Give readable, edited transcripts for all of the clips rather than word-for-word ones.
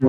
Hey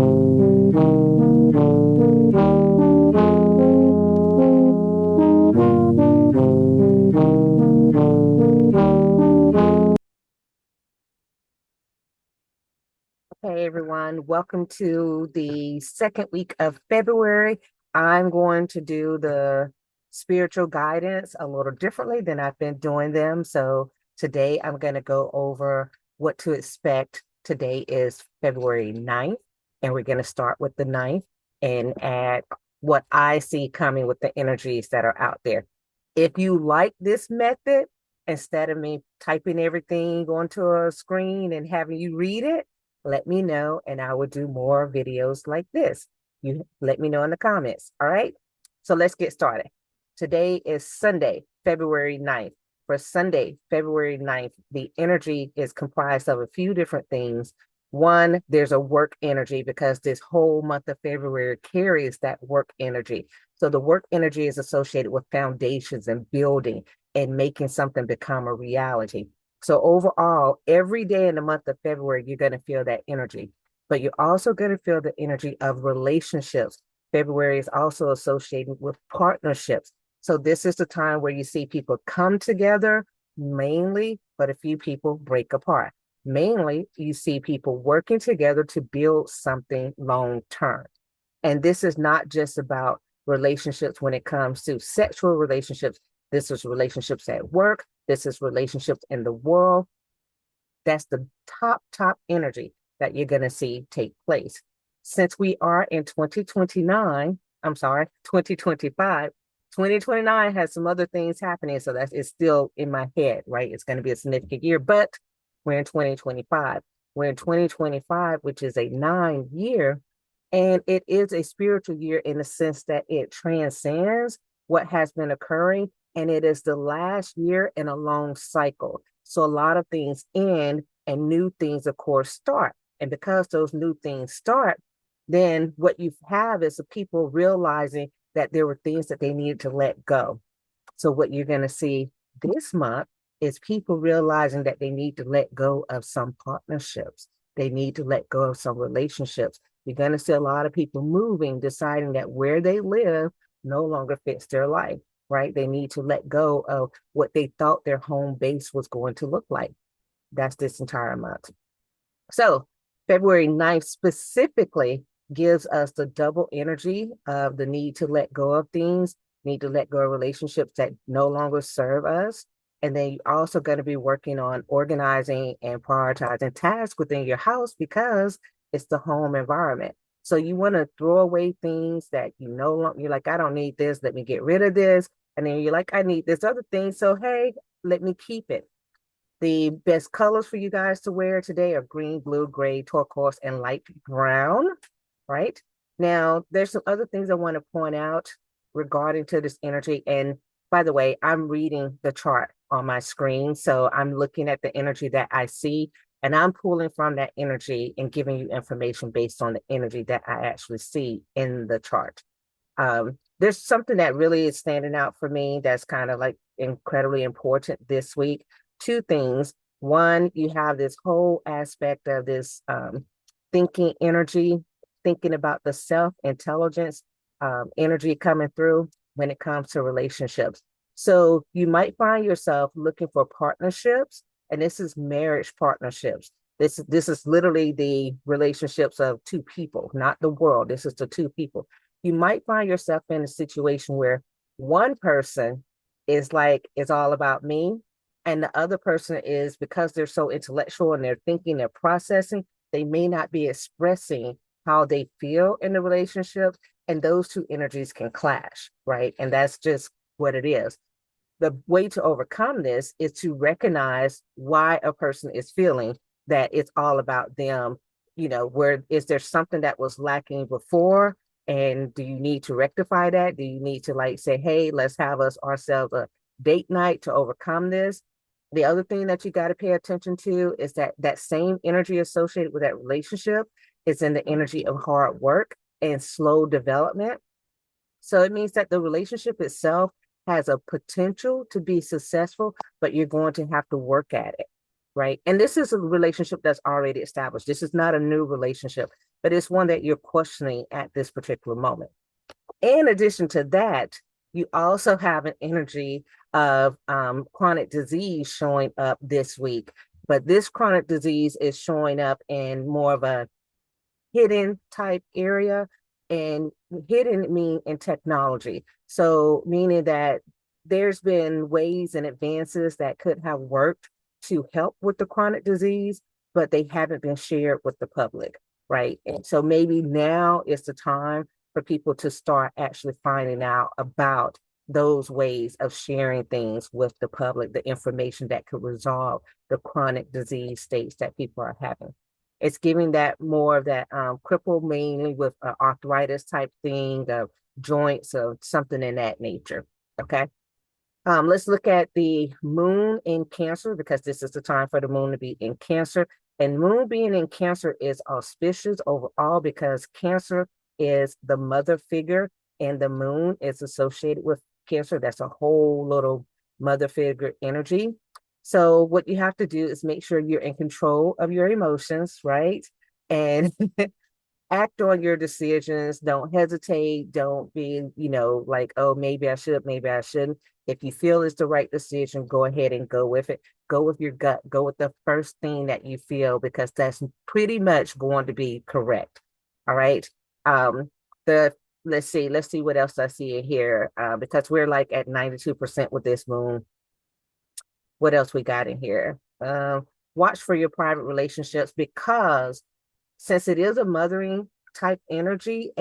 everyone, welcome to the second week of February. I'm going to do the spiritual guidance a little differently than I've been doing them. So today I'm going to go over what to expect. Today is February 9th, and we're going to start with the 9th and add what I see coming with the energies that are out there. If you like this method, instead of me typing everything onto a screen and having you read it, let me know and I will do more videos like this. You let me know in the comments. All right. So let's get started. Today is Sunday, February 9th. For Sunday, February 9th, the energy is comprised of a few different things. One, there's a work energy because this whole month of February carries that work energy. So the work energy is associated with foundations and building and making something become a reality. So overall, every day in the month of February, you're going to feel that energy, but you're also going to feel the energy of relationships. February is also associated with partnerships. So this is the time where you see people come together mainly, but a few people break apart. Mainly, you see people working together to build something long term. And this is not just about relationships when it comes to sexual relationships. This is relationships at work. This is relationships in the world. That's the top energy that you're going to see take place. Since we are in 2029, I'm sorry, 2025, 2029 has some other things happening. So that is still in my head, right? It's going to be a significant year, but we're in 2025. We're in 2025, which is a 9 year, and it is a spiritual year in the sense that it transcends what has been occurring, and it is the last year in a long cycle. So a lot of things end and new things, of course, start. And because those new things start, then what you have is the people realizing that there were things that they needed to let go. So what you're going to see this month is people realizing that they need to let go of some partnerships. They need to let go of some relationships. You're going to see a lot of people moving, deciding that where they live no longer fits their life, right? They need to let go of what they thought their home base was going to look like. That's this entire month. So February 9th specifically gives us the double energy of the need to let go of things, need to let go of relationships that no longer serve us. And then you're also going to be working on organizing and prioritizing tasks within your house because it's the home environment. So you want to throw away things that you no longer, you're like, I don't need this. Let me get rid of this. And then you're like, I need this other thing. So, hey, let me keep it. The best colors for you guys to wear today are green, blue, gray, turquoise, and light brown, right? Now, there's some other things I want to point out regarding to this energy. And by the way, I'm reading the chart on my screen. So I'm looking at the energy that I see, and I'm pulling from that energy and giving you information based on the energy that I actually see in the chart. There's something that really is standing out for me that's kind of like incredibly important this week. Two things. One, you have this whole aspect of this thinking energy, thinking about the self intelligence energy coming through when it comes to relationships. So you might find yourself looking for partnerships, and this is marriage partnerships. This is literally the relationships of two people, not the world. This is the two people. You might find yourself in a situation where one person is like, it's all about me. And the other person is, because they're so intellectual and they're thinking, they're processing, they may not be expressing how they feel in the relationship. And those two energies can clash, right? And that's just what it is. The way to overcome this is to recognize why a person is feeling that it's all about them. You know, where is there something that was lacking before? And do you need to rectify that? Do you need to like say, hey, let's have ourselves a date night to overcome this? The other thing that you got to pay attention to is that that same energy associated with that relationship is in the energy of hard work and slow development. So it means that the relationship itself has a potential to be successful, but you're going to have to work at it. right? And this is a relationship that's already established. This is not a new relationship, but it's one that you're questioning at this particular moment. In addition to that, you also have an energy of chronic disease showing up this week. But this chronic disease is showing up in more of a hidden type area, and hidden mean in technology. So meaning that there's been ways and advances that could have worked to help with the chronic disease, but they haven't been shared with the public, right? And so maybe now is the time for people to start actually finding out about those ways of sharing things with the public, the information that could resolve the chronic disease states that people are having. It's giving that more of that cripple, mainly with arthritis type thing of joints or something in that nature. Okay. Let's look at the moon in Cancer, because this is the time for the moon to be in Cancer. And moon being in Cancer is auspicious overall because Cancer is the mother figure, and the moon is associated with Cancer. That's a whole little mother figure energy. So what you have to do is make sure you're in control of your emotions, right? And act on your decisions. Don't hesitate. Don't be, like, oh, maybe I should, maybe I shouldn't. If you feel it's the right decision, go ahead and go with it. Go with your gut. Go with the first thing that you feel, because that's pretty much going to be correct. All right. The let's see what else I see in here. Because we're like at 92% with this moon. What else we got in here? Watch for your private relationships, because since it is a mothering type energy,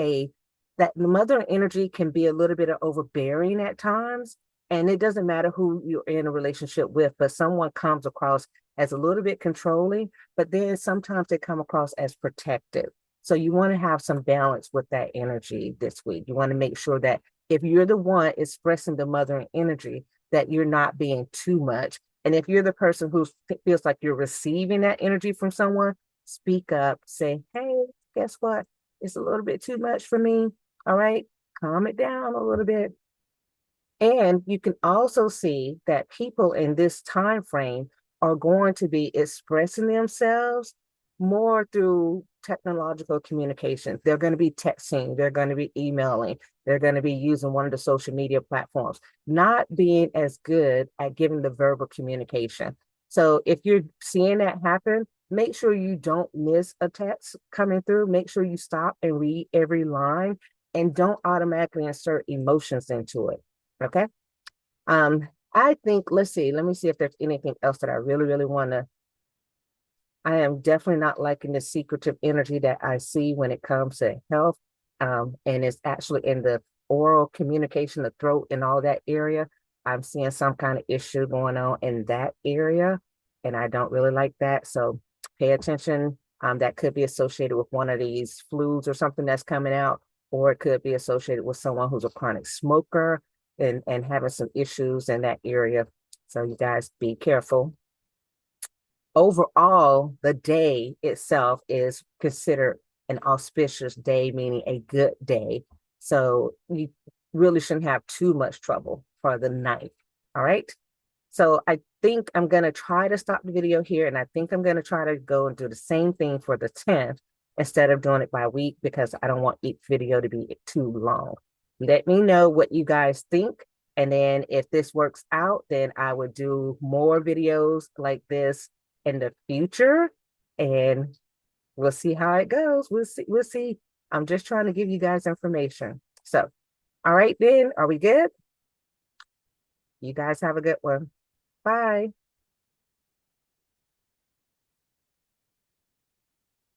that the mothering energy can be a little bit of overbearing at times. And it doesn't matter who you're in a relationship with, but someone comes across as a little bit controlling, but then sometimes they come across as protective. So you want to have some balance with that energy this week. You want to make sure that if you're the one expressing the mothering energy, that you're not being too much. And if you're the person who feels like you're receiving that energy from someone, speak up, say, hey, guess what? It's a little bit too much for me. All right, calm it down a little bit. And you can also see that people in this time frame are going to be expressing themselves more through technological communication. They're going to be texting, they're going to be emailing, they're going to be using one of the social media platforms, not being as good at giving the verbal communication. So if you're seeing that happen, make sure you don't miss a text coming through. Make sure you stop and read every line, and don't automatically insert emotions into it. Okay. I think, let me see if there's anything else that I really, really want to. I am definitely not liking the secretive energy that I see when it comes to health. And it's actually in the oral communication, the throat, and all that area. I'm seeing some kind of issue going on in that area, and I don't really like that. So pay attention. That could be associated with one of these flus or something that's coming out, or it could be associated with someone who's a chronic smoker and having some issues in that area. So you guys be careful. Overall, the day itself is considered an auspicious day, meaning a good day. So you really shouldn't have too much trouble for the night. All right. So I think I'm going to try to stop the video here. And I think I'm going to try to go and do the same thing for the 10th instead of doing it by week, because I don't want each video to be too long. Let me know what you guys think. And then if this works out, then I would do more videos like this in the future, and we'll see how it goes. We'll see. I'm just trying to give you guys information. So, all right then, are we good? You guys have a good one. Bye.